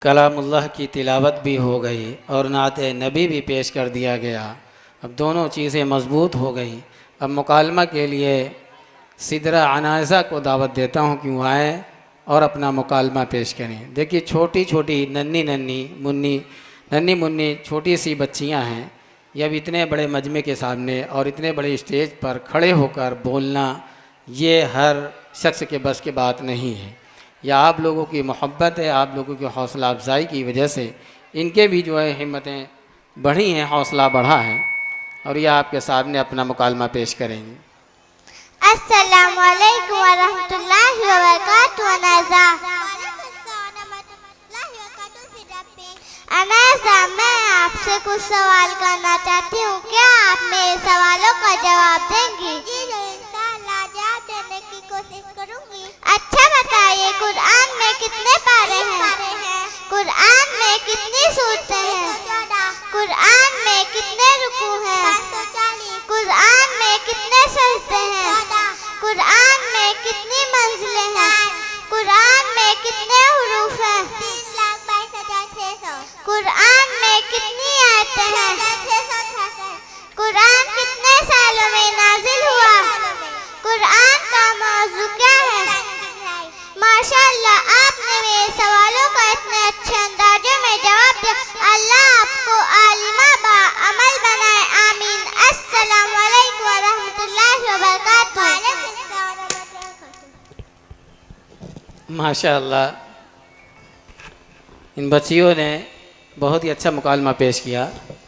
कलामुल्लाह की तिलावत भी हो गई और नाते नबी भी पेश कर दिया गया। अब दोनों चीज़ें मज़बूत हो गई। अब मुकालमा के लिए सिदरा अनाज़ा को दावत देता हूँ कि वो आए और अपना मुकालमा पेश करें। देखिए छोटी छोटी नन्ही मुन्नी छोटी सी बच्चियाँ हैं। ये अब इतने बड़े मजमे के सामने और इतने बड़े स्टेज पर खड़े होकर बोलना ये हर शख्स के बस की बात नहीं है। या आप लोगों की मोहब्बत है, आप लोगों की हौसला अफजाई की वजह से इनके भी जो है हिम्मतें बढ़ी हैं, हौसला बढ़ा है और ये आपके सामने अपना मुकालमा पेश करेंगे। अस्सलामु अलैकुम वरहमतुल्लाहि वबरकातुहू। अनाज़ा, मैं आपसे कुछ सवाल करना चाहती हूँ। क्या आप मेरे सवालों का जवाब देंगी? जी इंशाअल्लाह जवाब देने की कोशिश करूँगी। अच्छा बताइए, कुरान में कितने पारे हैं? कुरान में कितनी सूरतें हैं? कुरान में कितने रुकू हैं? कुरान में कितने सजदे हैं? कुरान में कितनी मंजिलें हैं? कुरान में कितने हुरूफ हैं? कुरान में कितनी आयतें हैं? कुरान कितने सालों में नाजिल हुआ? कुरान का मौजू क्या है? माशाअल्लाह, आपने मेरे सवालों का इतने अच्छे अंदाजों में जवाब दिया। अल्लाह आपको आलिमा बा अमल बनाए, आमीन। अस्सलामु अलैकुम वरहमतुल्लाहि वबरकातुहू। माशाअल्लाह, इन बच्चियों ने बहुत ही अच्छा मुकालमा पेश किया।